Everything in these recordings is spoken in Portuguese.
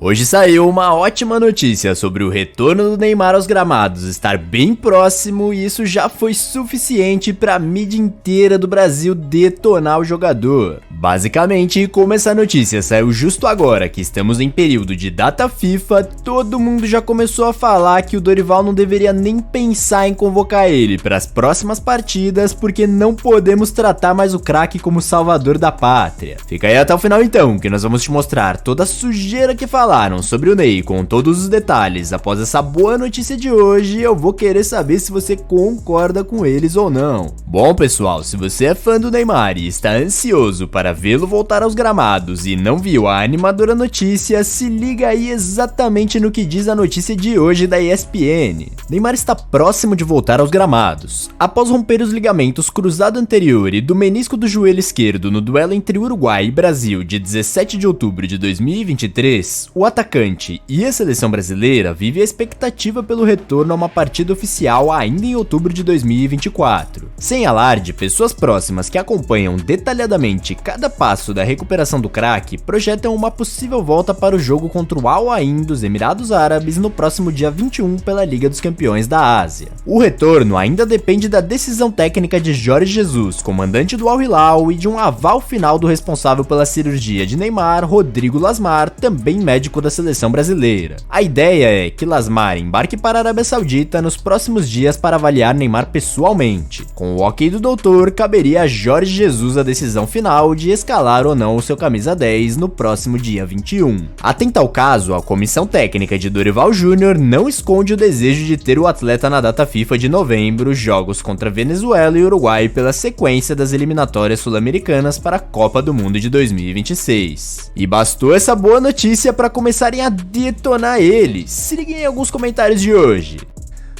Hoje saiu uma ótima notícia sobre o retorno do Neymar aos gramados estar bem próximo e isso já foi suficiente para a mídia inteira do Brasil detonar o jogador. Basicamente, como essa notícia saiu justo agora que estamos em período de data FIFA, todo mundo já começou a falar que o Dorival não deveria nem pensar em convocar ele para as próximas partidas porque não podemos tratar mais o craque como salvador da pátria. Fica aí até o final então, que nós vamos te mostrar toda a sujeira que falaram sobre o Ney com todos os detalhes. Após essa boa notícia de hoje, eu vou querer saber se você concorda com eles ou não. Bom pessoal, se você é fã do Neymar e está ansioso para vê-lo voltar aos gramados e não viu a animadora notícia, se liga aí exatamente no que diz a notícia de hoje da ESPN. Neymar está próximo de voltar aos gramados. Após romper os ligamentos cruzado anterior e do menisco do joelho esquerdo no duelo entre Uruguai e Brasil de 17 de outubro de 2023, o atacante e a seleção brasileira vive a expectativa pelo retorno a uma partida oficial ainda em outubro de 2024. Sem alarde, pessoas próximas que acompanham detalhadamente cada passo da recuperação do craque projetam uma possível volta para o jogo contra o Al Ain dos Emirados Árabes no próximo dia 21 pela Liga dos Campeões da Ásia. O retorno ainda depende da decisão técnica de Jorge Jesus, comandante do Al Hilal, e de um aval final do responsável pela cirurgia de Neymar, Rodrigo Lasmar, também médico da seleção brasileira. A ideia é que Lasmar embarque para a Arábia Saudita nos próximos dias para avaliar Neymar pessoalmente. Com o ok do doutor, caberia a Jorge Jesus a decisão final de escalar ou não o seu camisa 10 no próximo dia 21. Atenta ao caso, a comissão técnica de Dorival Júnior não esconde o desejo de ter o atleta na data FIFA de novembro, jogos contra Venezuela e Uruguai pela sequência das eliminatórias sul-americanas para a Copa do Mundo de 2026. E bastou essa boa notícia para começarem a detonar ele. Se liguem em alguns comentários de hoje.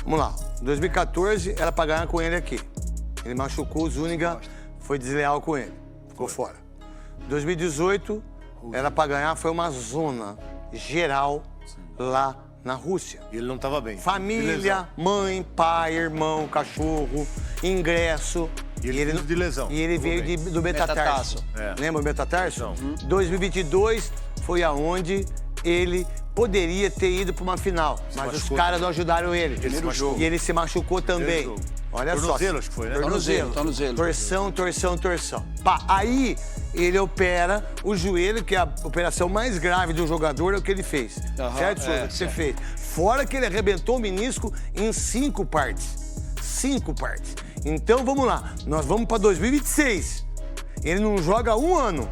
Vamos lá, 2014 era pra ganhar com ele aqui. Ele machucou, o Zúñiga foi desleal com ele, ficou fora. 2018 era pra ganhar, foi uma zona geral lá na Rússia. E ele não tava bem. Família, mãe, pai, irmão, cachorro, ingresso. E ele de lesão. E ele veio do metatarso. Lembra o metatarso? Não. 2022 foi aonde ele poderia ter ido para uma final, mas os caras não ajudaram ele. E ele se machucou também. Olha só. Tornozelo, acho que foi, né? Tornozelo. Torção. Pá, aí ele opera o joelho, que é a operação mais grave do jogador, é o que ele fez. Certo, Souza? Que você fez. Fora que ele arrebentou o menisco em 5 partes. 5 partes. Então vamos lá, nós vamos para 2026. Ele não joga 1 ano.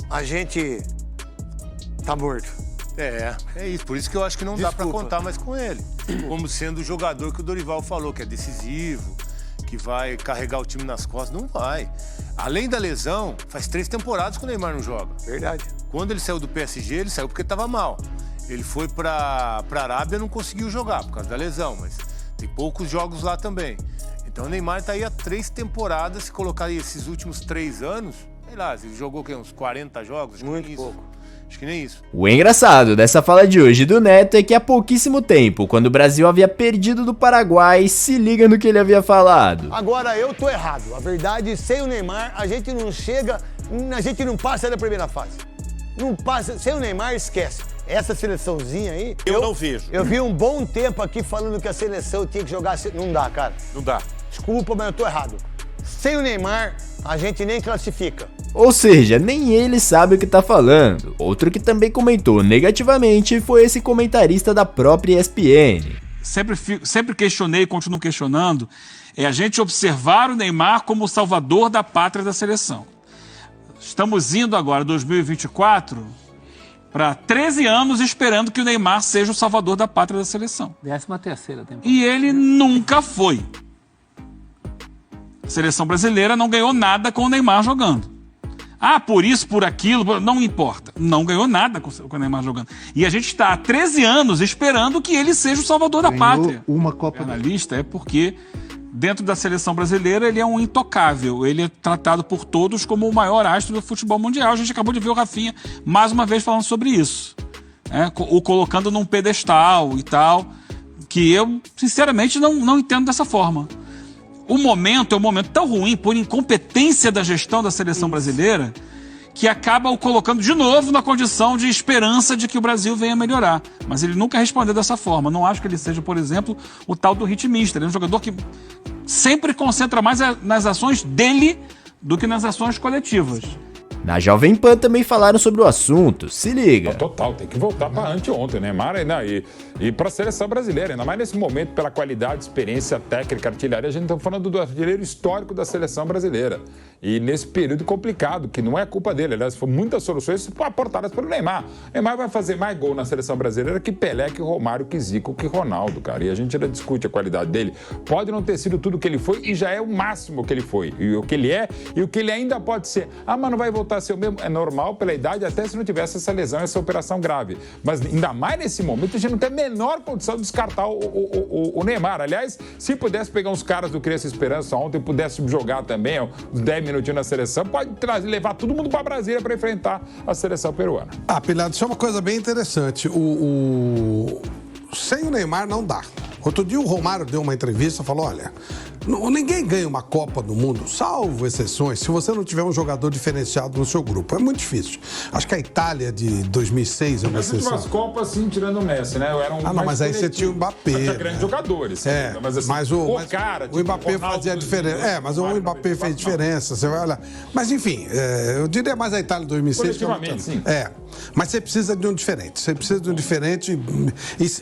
A gente tá morto. É isso. Por isso que eu acho que não dá pra contar mais com ele. Como sendo o jogador que o Dorival falou, que é decisivo, que vai carregar o time nas costas. Não vai. Além da lesão, faz 3 temporadas que o Neymar não joga. Verdade. Quando ele saiu do PSG, ele saiu porque tava mal. Ele foi pra Arábia e não conseguiu jogar por causa da lesão, mas tem poucos jogos lá também. Então o Neymar tá aí há 3 temporadas. Se colocar aí esses últimos 3 anos, sei lá, ele jogou o quê? Uns 40 jogos? Muito pouco. Acho que nem isso. O engraçado dessa fala de hoje do Neto é que há pouquíssimo tempo, quando o Brasil havia perdido do Paraguai, se liga no que ele havia falado. Agora eu tô errado. A verdade, sem o Neymar, a gente não chega, a gente não passa da primeira fase. Não passa, sem o Neymar, esquece. Essa seleçãozinha aí... Eu não vejo. Eu vi um bom tempo aqui falando que a seleção tinha que jogar... Não dá, cara. Não dá. Desculpa, mas eu tô errado. Sem o Neymar, a gente nem classifica. Ou seja, nem ele sabe o que tá falando. Outro que também comentou negativamente foi esse comentarista da própria ESPN. Sempre questionei e continuo questionando, é a gente observar o Neymar como o salvador da pátria da seleção. Estamos indo agora, 2024, para 13 anos esperando que o Neymar seja o salvador da pátria da seleção. 13ª temporada. E ele nunca foi. A seleção brasileira não ganhou nada com o Neymar jogando. Ah, por isso, por aquilo, não importa. Não ganhou nada com o Neymar jogando. E a gente está há 13 anos esperando que ele seja o salvador da pátria. Uma Copa na lista é porque, dentro da seleção brasileira, ele é um intocável. Ele é tratado por todos como o maior astro do futebol mundial. A gente acabou de ver o Rafinha, mais uma vez, falando sobre isso. O colocando num pedestal e tal, que eu, sinceramente, não entendo dessa forma. O momento é um momento tão ruim por incompetência da gestão da seleção brasileira que acaba o colocando de novo na condição de esperança de que o Brasil venha melhorar. Mas ele nunca respondeu dessa forma. Não acho que ele seja, por exemplo, o tal do ritmista. Ele é um jogador que sempre concentra mais nas ações dele do que nas ações coletivas. Na Jovem Pan também falaram sobre o assunto, se liga. Total, tem que voltar para anteontem, né, Neymar? E para a seleção brasileira, ainda mais nesse momento, pela qualidade, experiência técnica, artilharia, a gente está falando do artilheiro histórico da seleção brasileira. E nesse período complicado, que não é culpa dele, aliás, foram muitas soluções aportadas pelo Neymar. O Neymar vai fazer mais gol na seleção brasileira que Pelé, que Romário, que Zico, que Ronaldo, cara. E a gente ainda discute a qualidade dele. Pode não ter sido tudo que ele foi e já é o máximo que ele foi. E o que ele é e o que ele ainda pode ser. Ah, mas não vai voltar a ser o mesmo? É normal pela idade, até se não tivesse essa lesão, essa operação grave. Mas ainda mais nesse momento, a gente não tem a menor condição de descartar o Neymar. Aliás, se pudesse pegar uns caras do Criança Esperança ontem, pudesse jogar também, uns 10 minutinhos na seleção, pode levar todo mundo para Brasília para enfrentar a seleção peruana. Pilhado, isso é uma coisa bem interessante. Sem o Neymar não dá. Outro dia o Romário deu uma entrevista e falou, olha, ninguém ganha uma Copa do Mundo, salvo exceções, se você não tiver um jogador diferenciado no seu grupo. É muito difícil. Acho que a Itália de 2006 é uma exceção. As últimas Copas, sim, tirando o Messi, né? Mas aí você tinha o Mbappé. Tinha grandes jogadores. Mas o Mbappé fazia diferença. Mas o Mbappé fez diferença, você vai olhar. Mas enfim, eu diria mais a Itália de 2006. Coletivamente, sim. Mas você precisa de um diferente. Você precisa de um diferente.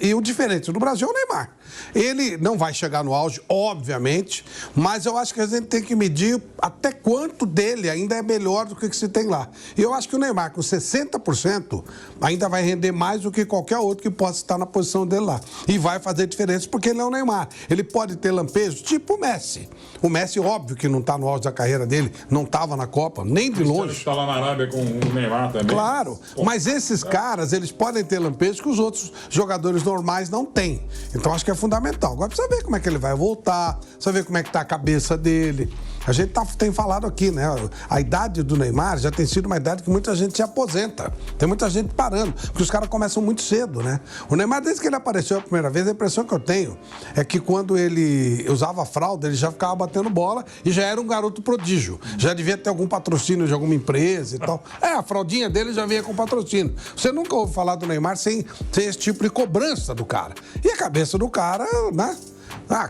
E o diferente do Brasil é o Neymar. Ele não vai chegar no auge, obviamente, mas eu acho que a gente tem que medir até quanto dele ainda é melhor do que o que se tem lá. E eu acho que o Neymar, com 60%, ainda vai render mais do que qualquer outro que possa estar na posição dele lá. E vai fazer diferença porque ele é o Neymar. Ele pode ter lampejos, tipo o Messi. O Messi, óbvio que não está no auge da carreira dele, não estava na Copa, nem de longe. Está lá na Arábia com o Neymar também. Claro, mas esses caras, eles podem ter lampejos que os outros jogadores normais não têm. Então, acho que é fundamental. Agora precisa ver como é que ele vai voltar, precisa ver como é que está a cabeça dele. A gente tem falado aqui, né? A idade do Neymar já tem sido uma idade que muita gente se aposenta. Tem muita gente parando, porque os caras começam muito cedo, né? O Neymar, desde que ele apareceu a primeira vez, a impressão que eu tenho é que quando ele usava fralda, ele já ficava batendo bola e já era um garoto prodígio. Já devia ter algum patrocínio de alguma empresa e tal. A fraldinha dele já vinha com patrocínio. Você nunca ouve falar do Neymar sem esse tipo de cobrança do cara. E a cabeça do cara, né?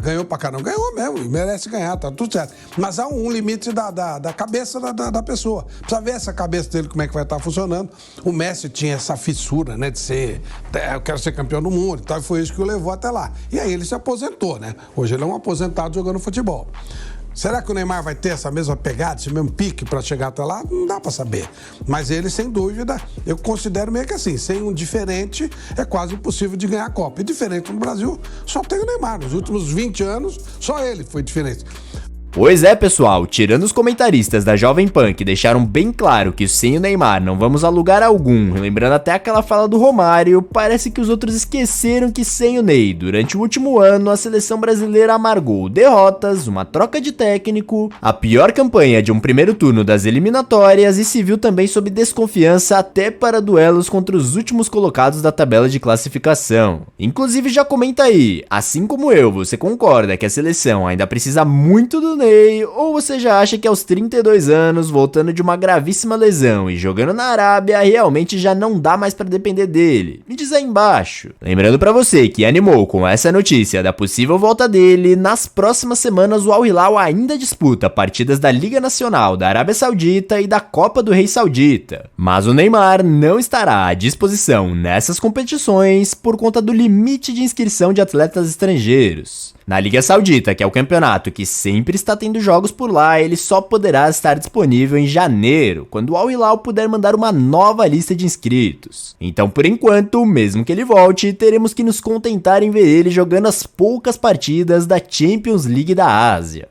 Ganhou pra caramba. Ganhou mesmo, merece ganhar, tá tudo certo. Mas há um limite da cabeça da pessoa. Precisa ver essa cabeça dele, como é que vai estar funcionando. O Messi tinha essa fissura, né, de ser, eu quero ser campeão do mundo e tal, e foi isso que o levou até lá. E aí ele se aposentou, né? Hoje ele é um aposentado jogando futebol. Será que o Neymar vai ter essa mesma pegada, esse mesmo pique para chegar até lá? Não dá para saber. Mas ele, sem dúvida, eu considero meio que assim, sem um diferente, é quase impossível de ganhar a Copa. E diferente no Brasil, só tem o Neymar. Nos últimos 20 anos, só ele foi diferente. Pois é, pessoal, tirando os comentaristas da Jovem Pan que deixaram bem claro que sem o Neymar não vamos a lugar algum, lembrando até aquela fala do Romário, parece que os outros esqueceram que sem o Ney, durante o último ano, a seleção brasileira amargou derrotas, uma troca de técnico, a pior campanha de um primeiro turno das eliminatórias e se viu também sob desconfiança até para duelos contra os últimos colocados da tabela de classificação. Inclusive já comenta aí, assim como eu, você concorda que a seleção ainda precisa muito do Ney, ou você já acha que aos 32 anos, voltando de uma gravíssima lesão e jogando na Arábia, realmente já não dá mais pra depender dele? Me diz aí embaixo. Lembrando pra você que animou com essa notícia da possível volta dele, nas próximas semanas o Al Hilal ainda disputa partidas da Liga Nacional da Arábia Saudita e da Copa do Rei Saudita. Mas o Neymar não estará à disposição nessas competições por conta do limite de inscrição de atletas estrangeiros. Na Liga Saudita, que é o campeonato que sempre está tendo jogos por lá, ele só poderá estar disponível em janeiro, quando o Al Hilal puder mandar uma nova lista de inscritos. Então, por enquanto, mesmo que ele volte, teremos que nos contentar em ver ele jogando as poucas partidas da Champions League da Ásia.